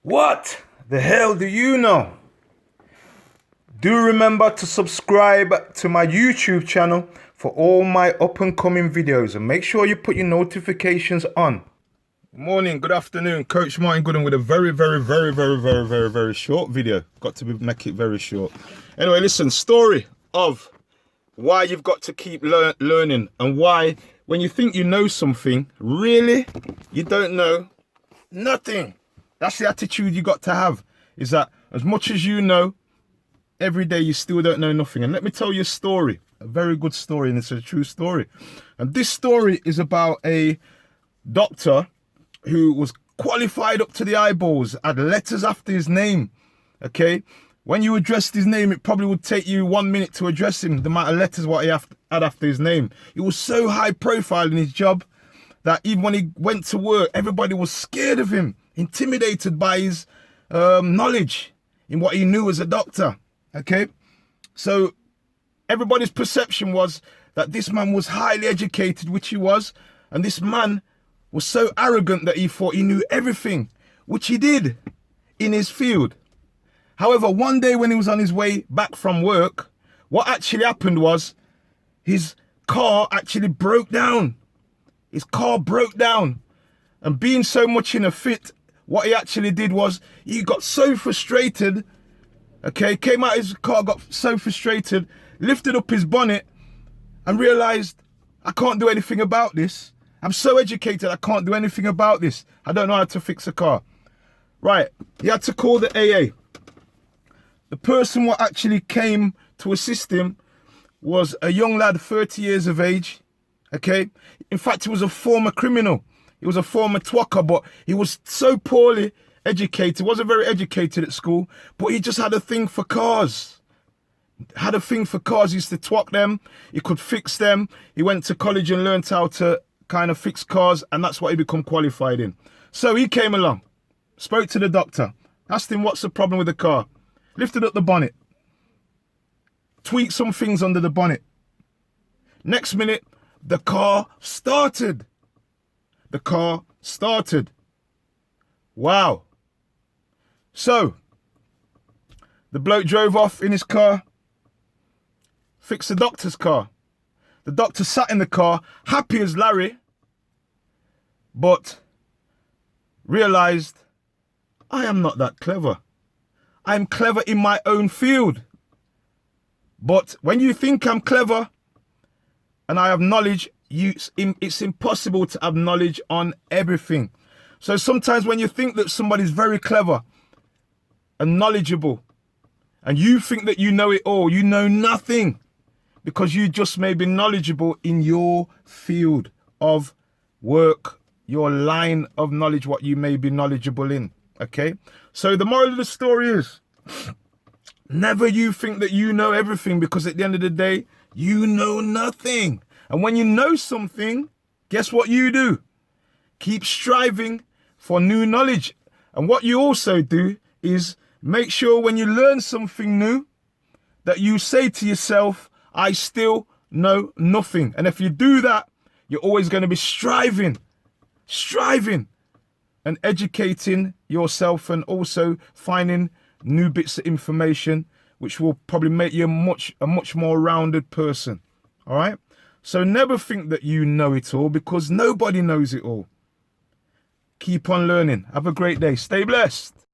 What the hell do you know? Do remember to subscribe to my YouTube channel for all my up and coming videos, and make sure you put your notifications on. Good morning, good afternoon, Coach Martin Gooden with a very short video. Got to make it very short. Anyway, listen, story of why you've got to keep learning, and why when you think you know something, really, you don't know nothing. That's the attitude you got to have, is that as much as you know, every day you still don't know nothing. And let me tell you a story, a very good story, and it's a true story. And this story is about a doctor who was qualified up to the eyeballs, had letters after his name, okay? When you addressed his name, it probably would take you 1 minute to address him, the amount of letters what he had after his name. He was so high profile in his job that even when he went to work, everybody was scared of him, intimidated by his knowledge in what he knew as a doctor, okay? So everybody's perception was that this man was highly educated, which he was, and this man was so arrogant that he thought he knew everything, which he did in his field. However, one day when he was on his way back from work, what actually happened was his car actually broke down. His car broke down, and being so much in a fit, what he actually did was he got so frustrated, okay, came out of his car, got so frustrated, lifted up his bonnet and realized, I can't do anything about this. I'm so educated, I can't do anything about this. I don't know how to fix a car. Right, he had to call the AA. The person what actually came to assist him was a young lad, 30 years of age, okay? In fact, he was a former criminal. He was a former twacker, but he was so poorly educated, wasn't very educated at school, but he just had a thing for cars. Had a thing for cars, he used to twat them, he could fix them. He went to college and learned how to kind of fix cars, and that's what he become qualified in. So he came along, spoke to the doctor, asked him what's the problem with the car, lifted up the bonnet, tweaked some things under the bonnet. Next minute, the car started. The car started. Wow. So, the bloke drove off in his car, fixed the doctor's car. The doctor sat in the car, happy as Larry, but realized, I am not that clever. I'm clever in my own field. But when you think I'm clever and I have knowledge, it's impossible to have knowledge on everything. So sometimes when you think that somebody's very clever and knowledgeable, and you think that you know it all, you know nothing, because you just may be knowledgeable in your field of work, your line of knowledge, what you may be knowledgeable in, okay? So the moral of the story is, never you think that you know everything, because at the end of the day, you know nothing. And when you know something, guess what you do? Keep striving for new knowledge. And what you also do is make sure when you learn something new, that you say to yourself, I still know nothing. And if you do that, you're always going to be striving and educating yourself, and also finding new bits of information, which will probably make you a much more rounded person. All right? So never think that you know it all, because nobody knows it all. Keep on learning. Have a great day. Stay blessed.